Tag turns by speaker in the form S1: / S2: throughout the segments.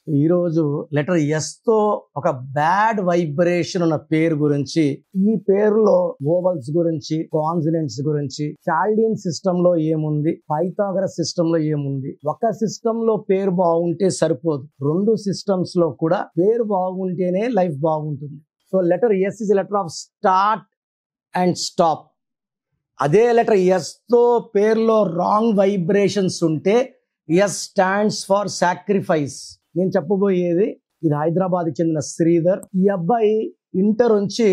S1: ఈరోజు letter S తో ఒక బ్యాడ్ వైబ్రేషన్ ఉన్న పేరు గురించి, ఈ పేరులో వోవల్స్ గురించి, కాన్సనెంట్స్ గురించి, చాల్డియన్ సిస్టమ్ లో ఏముంది, పైథాగరస్ సిస్టమ్ లో ఏముంది. ఒక సిస్టమ్ లో పేరు బాగుంటే సరిపోదు, రెండు సిస్టమ్స్ లో కూడా పేరు బాగుంటేనే లైఫ్ బాగుంటుంది. So letter S is letter of start and stop. అదే లెటర్ ఎస్ తో పేరులో రాంగ్ వైబ్రేషన్స్ ఉంటే ఎస్ స్టాండ్స్ ఫర్ సాక్రిఫైస్. నేను చెప్పబోయేది ఇది హైదరాబాద్కి చెందిన శ్రీధర్. ఈ అబ్బాయి ఇంటర్ నుంచి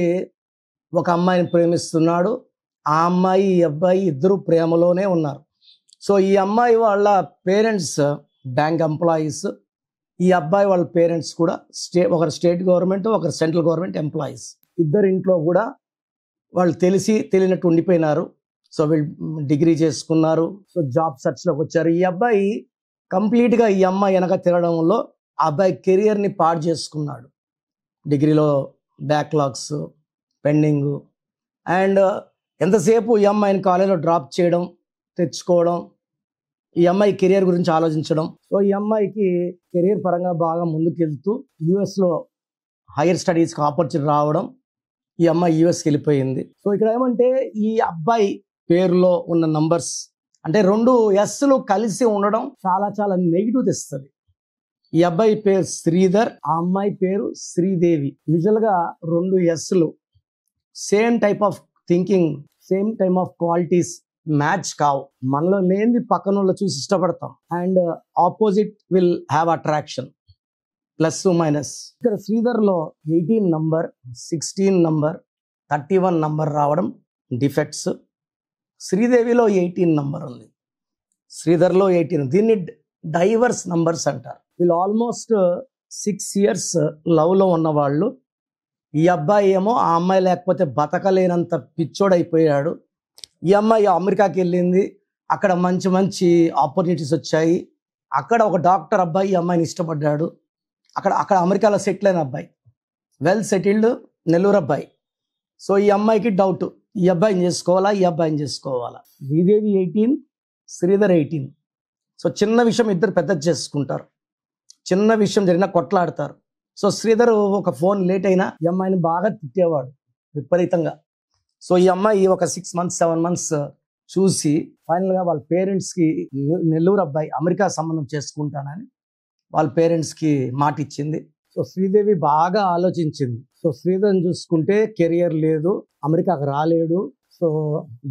S1: ఒక అమ్మాయిని ప్రేమిస్తున్నాడు. ఆ అమ్మాయి ఈ అబ్బాయి ఇద్దరు ప్రేమలోనే ఉన్నారు. సో ఈ అమ్మాయి వాళ్ళ పేరెంట్స్ బ్యాంక్ ఎంప్లాయీస్, ఈ అబ్బాయి వాళ్ళ పేరెంట్స్ కూడా ఒకరు స్టేట్ గవర్నమెంట్, ఒకరు సెంట్రల్ గవర్నమెంట్ ఎంప్లాయీస్. ఇద్దరు ఇంట్లో కూడా వాళ్ళు తెలిసి తెలియనట్టు ఉండిపోయినారు. సో వీళ్ళు డిగ్రీ చేసుకున్నారు. సో జాబ్ సెర్చ్లోకి వచ్చారు. ఈ అబ్బాయి కంప్లీట్గా ఈ అమ్మాయి వెనక తిరగడంలో ఆ అబ్బాయి కెరియర్ని పాడు చేసుకున్నాడు. డిగ్రీలో బ్యాక్లాగ్స్, పెండింగ్, అండ్ ఎంతసేపు ఈ అమ్మాయిని కాలేజ్లో డ్రాప్ చేయడం, తెచ్చుకోవడం, ఈ అమ్మాయి కెరియర్ గురించి ఆలోచించడం. సో ఈ అమ్మాయికి కెరియర్ పరంగా బాగా ముందుకెళ్తూ యుఎస్లో హైయర్ స్టడీస్కి ఆపర్చునిటీ రావడం, ఈ అమ్మాయి యుఎస్కి వెళ్ళిపోయింది. సో ఇక్కడ ఏమంటే ఈ అబ్బాయి పేరులో ఉన్న నంబర్స్ అంటే రెండు ఎస్లు కలిసి ఉండడం చాలా చాలా నెగిటివ్ తెస్తుంది. ఈ అబ్బాయి పేరు శ్రీధర్, ఆ అమ్మాయి పేరు శ్రీదేవి. యూజువల్గా రెండు ఎస్లు same type of thinking, same type of qualities match కావు. మనలో లేనిది పక్కన వాళ్ళు చూసి ఇష్టపడతాం. And opposite will have attraction, plus minus. ఇక్కడ శ్రీధర్లో 18 నంబర్, 16 నంబర్, 31 నంబర్ రావడం డిఫెక్ట్స్. శ్రీదేవిలో 18 నంబర్ ఉంది, శ్రీధర్లో 18. దీన్ని డైవర్స్ నంబర్స్ అంటారు. వీళ్ళు ఆల్మోస్ట్ 6 years లవ్లో ఉన్నవాళ్ళు. ఈ అబ్బాయి ఏమో ఆ అమ్మాయి లేకపోతే బతకలేనంత పిచ్చోడైపోయాడు. ఈ అమ్మాయి అమెరికాకి వెళ్ళింది, అక్కడ మంచి మంచి ఆపర్చునిటీస్ వచ్చాయి. అక్కడ ఒక డాక్టర్ అబ్బాయి ఈ అమ్మాయిని ఇష్టపడ్డాడు. అక్కడ అమెరికాలో సెటిల్ అయిన అబ్బాయి, వెల్ సెటిల్డ్ నెల్లూరు అబ్బాయి. సో ఈ అమ్మాయికి డౌట్, ఈ అబ్బాయిని చేసుకోవాలా, ఈ అబ్బాయిని చేసుకోవాలా. శ్రీదేవి 18, శ్రీధర్ 18. సో చిన్న విషయం ఇద్దరు పెద్ద చేసుకుంటారు, చిన్న విషయం జరిగినా కొట్లాడతారు. సో శ్రీధర్ ఒక ఫోన్ లేట్ అయినా ఈ అమ్మాయిని బాగా తిట్టేవాడు విపరీతంగా. సో ఈ అమ్మాయి ఒక 6 months 7 months చూసి ఫైనల్గా వాళ్ళ పేరెంట్స్కి నెల్లూరు అబ్బాయి అమెరికా సంబంధం చేసుకుంటానని వాళ్ళ పేరెంట్స్కి మాట ఇచ్చింది. సో శ్రీదేవి బాగా ఆలోచించింది. సో శ్రీధర్ని చూసుకుంటే కెరియర్ లేదు, అమెరికాకు రాలేడు, సో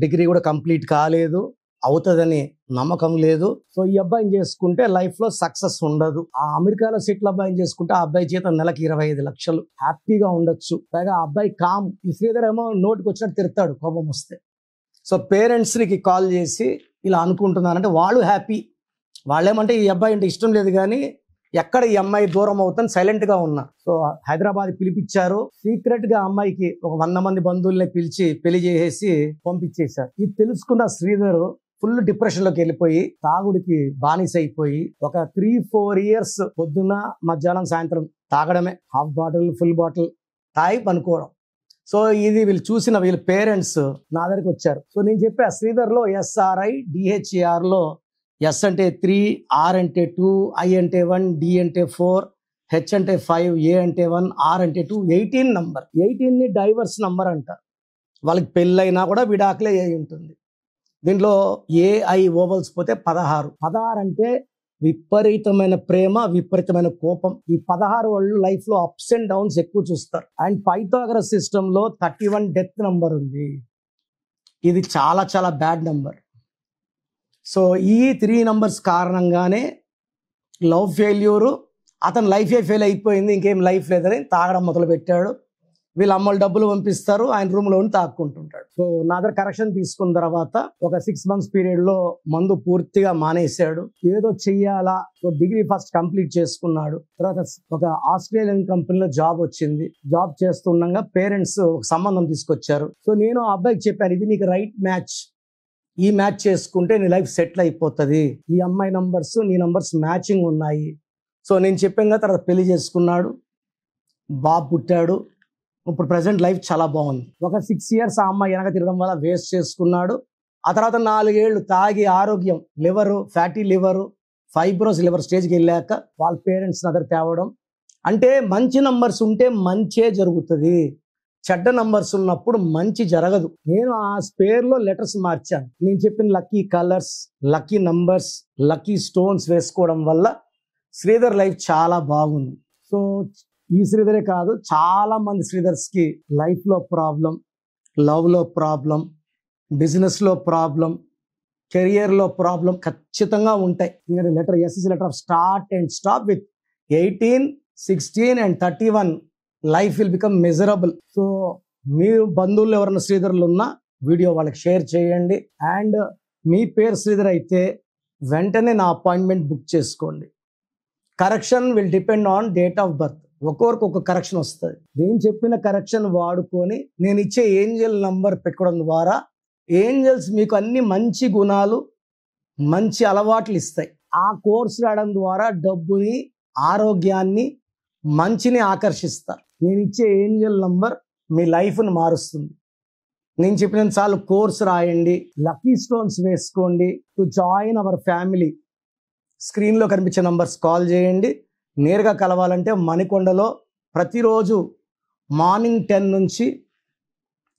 S1: డిగ్రీ కూడా కంప్లీట్ కాలేదు, అవుతుందని నమ్మకం లేదు. సో ఈ అబ్బాయిని చేసుకుంటే లైఫ్లో సక్సెస్ ఉండదు. ఆ అమెరికాలో సెటిల్ అబ్బాయిని చేసుకుంటే ఆ అబ్బాయి జీతం నెలకి 25 లక్షలు, హ్యాపీగా ఉండొచ్చు. పైగా ఆ అబ్బాయి కామ్. ఈ శ్రీధర్ ఏమో నోటికి వచ్చినట్టు తిడతాడు కోపం వస్తే. సో పేరెంట్స్కి కాల్ చేసి ఇలా అనుకుంటున్నారంటే వాళ్ళు హ్యాపీ. వాళ్ళేమంటే ఈ అబ్బాయి అంటే ఇష్టం లేదు కానీ ఎక్కడ ఈ అమ్మాయి దూరం అవుతాను సైలెంట్గా ఉన్నా. సో హైదరాబాద్ పిలిపించారు. సీక్రెట్గా అమ్మాయికి ఒక 100 మంది బంధువుల్ని పిలిచి పెళ్లి చేసేసి పంపించేశారు. ఇది తెలుసుకున్న శ్రీధర్ ఫుల్ డిప్రెషన్లోకి వెళ్ళిపోయి తాగుడికి బానిస అయిపోయి ఒక 3-4 years పొద్దున్న మధ్యాహ్నం సాయంత్రం తాగడమే. హాఫ్ బాటిల్ ఫుల్ బాటిల్ తాగి పనుకోవడం. సో ఇది వీళ్ళు చూసిన వీళ్ళ పేరెంట్స్ నా దగ్గరికి వచ్చారు. సో నేను చెప్పా శ్రీధర్లో SRI DHERలో ఎస్ అంటే 3, ఆర్ అంటే 2, ఐ అంటే 1, డి అంటే 4, హెచ్ అంటే 5, ఏ అంటే 1, ఆర్ అంటే 2, 18 నంబర్. 18ని డైవర్స్ నంబర్ అంటారు. వాళ్ళకి పెళ్ళైనా కూడా విడాకులే అయి ఉంటుంది. దీంట్లో ఏఐ ఓవల్స్ పోతే 16. 16 అంటే విపరీతమైన ప్రేమ, విపరీతమైన కోపం. ఈ 16 వాళ్ళు లైఫ్లో అప్స్ అండ్ డౌన్స్ ఎక్కువ చూస్తారు. అండ్ పైథాగరస్ సిస్టంలో 31 డెత్ నంబర్ ఉంది. ఇది చాలా చాలా బ్యాడ్ నంబర్. సో ఈ 3 నంబర్స్ కారణంగానే లవ్ ఫెయిల్యూరు, అతను లైఫే ఫెయిల్ అయిపోయింది, ఇంకేం లైఫ్ లేదని తాగడం మొదలు పెట్టాడు. వీళ్ళ అమ్మలు డబ్బులు పంపిస్తారు, ఆయన రూమ్లో ఉండి తాక్కుంటుంటాడు. సో నా దగ్గర కరెక్షన్ తీసుకున్న తర్వాత ఒక 6 months పీరియడ్లో మందు పూర్తిగా మానేశాడు. ఏదో చెయ్యాలా, సో డిగ్రీ ఫస్ట్ కంప్లీట్ చేసుకున్నాడు. తర్వాత ఒక ఆస్ట్రేలియన్ కంపెనీలో జాబ్ వచ్చింది. జాబ్ చేస్తుండగా పేరెంట్స్ ఒక సంబంధం తీసుకొచ్చారు. సో నేను ఆ అబ్బాయికి చెప్పాను, ఇది నీకు రైట్ మ్యాచ్, ఈ మ్యాచ్ చేసుకుంటే నీ లైఫ్ సెటిల్ అయిపోతుంది, ఈ అమ్మాయి నంబర్స్ నీ నంబర్స్ మ్యాచింగ్ ఉన్నాయి. సో నేను చెప్పాను. తర్వాత పెళ్లి చేసుకున్నాడు, బాబు పుట్టాడు. ఇప్పుడు ప్రజెంట్ లైఫ్ చాలా బాగుంది. ఒక 6 years ఆ అమ్మాయి వెనక తిరగడం వల్ల వేస్ట్ చేసుకున్నాడు. ఆ తర్వాత 4 ఏళ్ళు తాగి ఆరోగ్యం, liver, fatty liver, fibrous liver స్టేజ్కి వెళ్ళాక వాళ్ళ పేరెంట్స్ దగ్గర తేవడం. అంటే మంచి నంబర్స్ ఉంటే మంచే జరుగుతుంది, చెడ్డ నంబర్స్ ఉన్నప్పుడు మంచి జరగదు. నేను ఆ పేరులో లెటర్స్ మార్చాను. నేను చెప్పిన lucky colours, lucky numbers, lucky stones వేసుకోవడం వల్ల శ్రీధర్ లైఫ్ చాలా బాగుంది. సో ఈ శ్రీధరే కాదు, చాలా మంది శ్రీధర్స్కి లైఫ్లో ప్రాబ్లం, లవ్లో ప్రాబ్లం, బిజినెస్లో ప్రాబ్లం, కెరియర్లో ప్రాబ్లం ఖచ్చితంగా ఉంటాయి. ఎందుకంటే letter S is letter of start and stop with 18, 16 and 31 life will become miserable. So మీరు బంధువులు ఎవరైనా శ్రీధర్లు ఉన్నా వీడియో వాళ్ళకి షేర్ చేయండి. అండ్ మీ పేరు శ్రీధర్ అయితే వెంటనే నా అపాయింట్మెంట్ బుక్ చేసుకోండి. Correction will depend on date of birth. ఒక్కొక్కరికి ఒక కరెక్షన్ వస్తుంది. నేను చెప్పిన కరెక్షన్ వాడుకొని నేను ఇచ్చే ఏంజల్ నంబర్ పెట్టుకోవడం ద్వారా ఏంజల్స్ మీకు అన్ని మంచి గుణాలు, మంచి అలవాట్లు ఇస్తాయి. ఆ కోర్సు రాయడం ద్వారా డబ్బుని, ఆరోగ్యాన్ని, మంచిని ఆకర్షిస్తారు. నేను ఇచ్చే ఏంజల్ నంబర్ మీ లైఫ్ను మారుస్తుంది. నేను చెప్పిన చాలు కోర్సు రాయండి, లక్కీ స్టోన్స్ వేసుకోండి. టు జాయిన్ అవర్ ఫ్యామిలీ స్క్రీన్లో కనిపించే నంబర్స్ కాల్ చేయండి. నేరుగా కలవాలంటే మణికొండలో ప్రతిరోజు మార్నింగ్ 10 నుంచి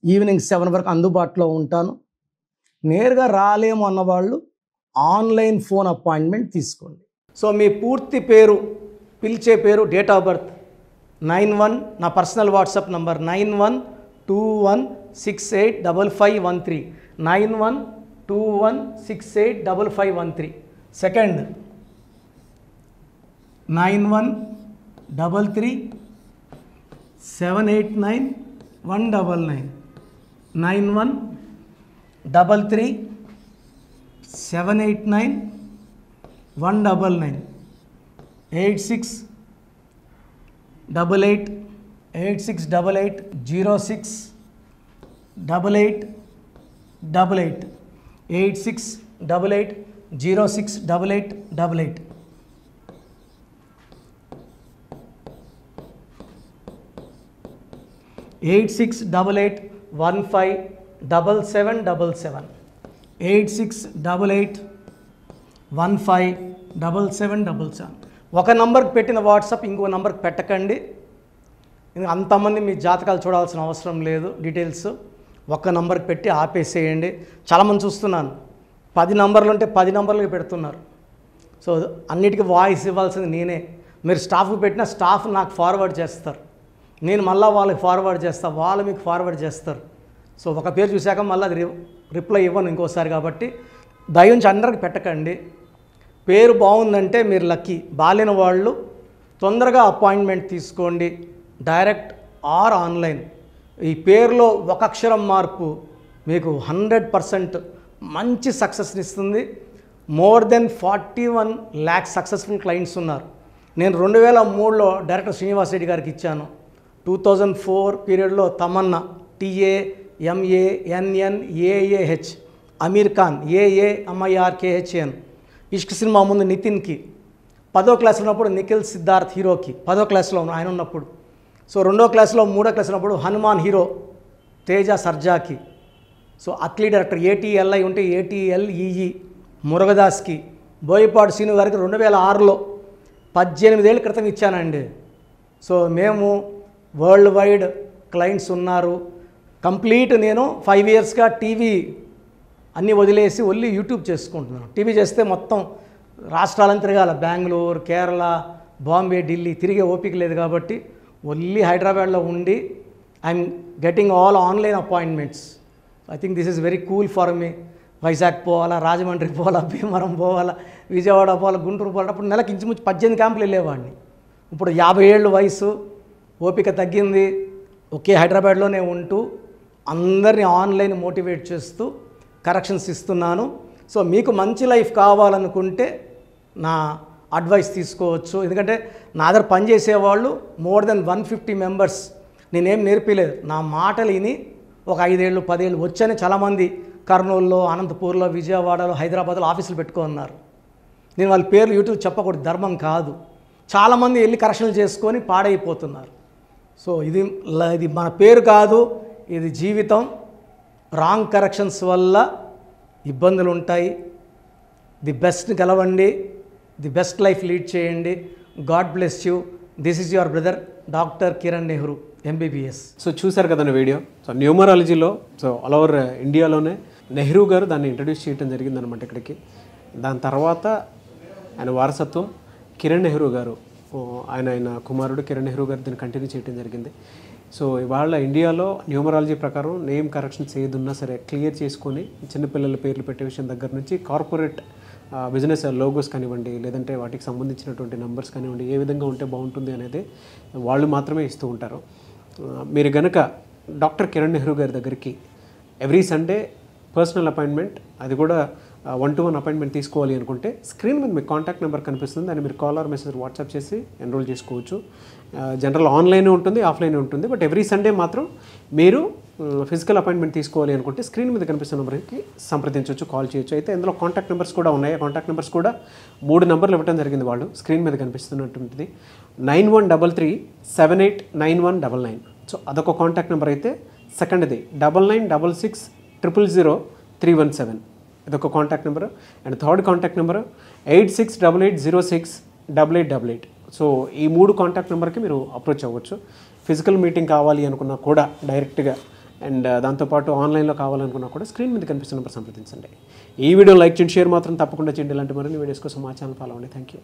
S1: ఈవినింగ్ 7 వరకు అందుబాటులో ఉంటాను. నేరుగా రాలేము అన్నవాళ్ళు ఆన్లైన్ ఫోన్ అపాయింట్మెంట్ తీసుకోండి. సో మీ పూర్తి పేరు, పిలిచే పేరు, డేట్ ఆఫ్ బర్త్ 91, నా పర్సనల్ వాట్సాప్ నంబర్ 9121685513, 9121685513. సెకండ్ 9133789199, 9133789199, 8688068888, 8688068888. 8688157777, 8688157777. ఒక నంబర్కి పెట్టిన వాట్సాప్ ఇంకో నంబర్కి పెట్టకండి. అంతమంది మీ జాతకాలు చూడాల్సిన అవసరం లేదు. డీటెయిల్స్ ఒక్క నంబర్కి పెట్టి ఆపేసేయండి. చాలామంది చూస్తున్నాను 10 నంబర్లు ఉంటే 10 నంబర్లకి పెడుతున్నారు. సో అన్నిటికీ వాయిస్ ఇవ్వాల్సింది నేనే. మీరు స్టాఫ్కి పెట్టిన స్టాఫ్ నాకు ఫార్వర్డ్ చేస్తారు, నేను మళ్ళీ వాళ్ళకి ఫార్వర్డ్ చేస్తాను, వాళ్ళు మీకు ఫార్వర్డ్ చేస్తారు. సో ఒక పేరు చూశాక మళ్ళీ అది రిప్లై ఇవ్వను ఇంకోసారి. కాబట్టి దయించి అందరికి పెట్టకండి. పేరు బాగుందంటే మీరు లక్కీ. బాలేని వాళ్ళు తొందరగా అపాయింట్మెంట్ తీసుకోండి, డైరెక్ట్ ఆర్ ఆన్లైన్. ఈ పేరులో ఒక అక్షరం మార్పు మీకు 100% మంచి సక్సెస్ని ఇస్తుంది. More than 41 lakh successful clients ఉన్నారు. నేను 2003లో డైరెక్టర్ శ్రీనివాస్ రెడ్డి గారికి ఇచ్చాను. 2004 పీరియడ్లో తమన్నా, TAMANNAAH, అమీర్ ఖాన్, AAMIRKHAN, ఇష్క్ సినిమా ముందు నితిన్కి, 10వ క్లాస్లో ఉన్నప్పుడు నిఖిల్ సిద్ధార్థ్ హీరోకి, 10వ క్లాస్లో ఆయన ఉన్నప్పుడు. సో 2వ క్లాస్లో 3వ క్లాస్ ఉన్నప్పుడు హనుమాన్ హీరో తేజ సర్జాకి. సో అట్లీ డైరెక్టర్ ATLI ఉంటే ATLEE మురుగదాస్కి, బోయపాడు శ్రీను గారికి 2006లో 18 ఏళ్ళ క్రితం ఇచ్చానండి. సో మేము వరల్డ్ వైడ్ క్లయింట్స్ ఉన్నారు. కంప్లీట్ నేను 5 ఇయర్స్గా టీవీ అన్నీ వదిలేసి ఓన్లీ యూట్యూబ్ చేసుకుంటున్నాను. టీవీ చేస్తే మొత్తం రాష్ట్రాలను తిరగాల, బెంగళూరు, కేరళ, బాంబే, ఢిల్లీ తిరిగే ఓపిక లేదు. కాబట్టి ఓన్లీ హైదరాబాద్లో ఉండి I'm getting all online appointments. I think this is very cool for me. Vizag పోవాలా, రాజమండ్రి పోవాలా, భీమవరం పోవాలా, విజయవాడ పోవాలా, గుంటూరు పోవాలా. అప్పుడు నెలకు ఇంచుమించు 18 క్యాంపులు వెళ్ళేవాడిని. ఇప్పుడు 50 ఏళ్ళు వయసు, ఓపిక తగ్గింది. ఒకే హైదరాబాద్లోనే ఉంటూ అందరినీ ఆన్లైన్ మోటివేట్ చేస్తూ కరెక్షన్స్ ఇస్తున్నాను. సో మీకు మంచి లైఫ్ కావాలనుకుంటే నా అడ్వైస్ తీసుకోవచ్చు. ఎందుకంటే నా దగ్గర పనిచేసేవాళ్ళు మోర్ దెన్ 150 మెంబర్స్. నేనేం నేర్పిలేదు, నా మాటలు విని ఒక 5 ఏళ్ళు 10 ఏళ్ళు వచ్చని చాలామంది కర్నూలులో, అనంతపూర్లో, విజయవాడలో, హైదరాబాద్లో ఆఫీసులు పెట్టుకున్నారు. నేను వాళ్ళ పేర్లు యూట్యూబ్ చెప్పకూడదు, ధర్మం కాదు. చాలామంది వెళ్ళి కరెక్షన్లు చేసుకొని పాడైపోతున్నారు. సో ఇది మన పేరు కాదు, ఇది జీవితం. రాంగ్ కరెక్షన్స్ వల్ల ఇబ్బందులు ఉంటాయి. ది బెస్ట్ని గెలవండి. ది బెస్ట్ లైఫ్ లీడ్ చేయండి. God bless you. This is your brother doctor Kiran Nehru MBBS.
S2: So చూసారు కదండి వీడియో. సో న్యూమరాలజీలో ఆల్ ఓవర్ ఇండియాలోనే నెహ్రూ గారు దాన్ని ఇంట్రడ్యూస్ చేయడం జరిగిందనమాట ఇక్కడికి. దాని తర్వాత ఆయన వారసత్వం కిరణ్ నెహ్రూ గారు, ఆయన కుమారుడు కిరణ్ నెహ్రూ గారు దీన్ని కంటిన్యూ చేయడం జరిగింది. సో ఇవాళ ఇండియాలో న్యూమరాలజీ ప్రకారం నేమ్ కరెక్షన్స్ ఏదున్నా సరే క్లియర్ చేసుకొని చిన్నపిల్లల పేర్లు పెట్టే విషయం దగ్గర నుంచి కార్పొరేట్ బిజినెస్ లోగోస్ కానివ్వండి, లేదంటే వాటికి సంబంధించినటువంటి నెంబర్స్ కానివ్వండి, ఏ విధంగా ఉంటే బాగుంటుంది అనేది వాళ్ళు మాత్రమే ఇస్తూ ఉంటారు. మీరు కనుక డాక్టర్ కిరణ్ నెహ్రూ గారి దగ్గరికి ఎవ్రీ సండే పర్సనల్ అపాయింట్మెంట్, అది కూడా 1-to-1 అపాయింట్మెంట్ తీసుకోవాలి అనుకుంటే స్క్రీన్ మీద మీకు కాంటాక్ట్ నెంబర్ కనిపిస్తుంది. దాన్ని మీరు కాల్ ఆర్ మెసేజ్ వాట్సాప్ చేసి ఎన్రోల్ చేసుకోవచ్చు. జనరల్ ఆన్లైన్ ఉంటుంది, ఆఫ్లైన్ ఉంటుంది. బట్ ఎవ్రీ సండే మాత్రం మీరు ఫిజికల్ అపాయింట్మెంట్ తీసుకోవాలి అనుకుంటే స్క్రీన్ మీద కనిపిస్తున్న నెంబర్కి సంప్రదించవచ్చు, కాల్ చేయొచ్చు. అయితే ఇందులో కాంటాక్ట్ నెంబర్స్ కూడా ఉన్నాయి. కాంటాక్ట్ నెంబర్స్ కూడా 3 నెంబర్లు ఇవ్వడం జరిగింది వాళ్ళు స్క్రీన్ మీద కనిపిస్తున్నటువంటిది. 9133789199. సో అదొక కాంటాక్ట్ నెంబర్ అయితే. సెకండ్ది 9966000317, ఇదొక contact number. And third contact number 8688068888. So ఈ 3 కాంటాక్ట్ నెంబర్కి మీరు అప్రోచ్ అవ్వచ్చు. ఫిజికల్ మీటింగ్ కావాలి అనుకున్నా కూడా డైరెక్ట్గా, అండ్ దాంతోపాటు ఆన్లైన్లో కావాలనుకున్నా కూడా స్క్రీన్ మీద కనిపిస్తున్న నెంబర్ సంప్రదించండి. ఈ వీడియో లైక్ చేయండి, షేర్ మాత్రం తప్పకుండా చేయండి. ఇలాంటి మరిన్ని వీడియోస్ కోసం మా ఛానల్ ఫాలో అవ్వండి. Thank you.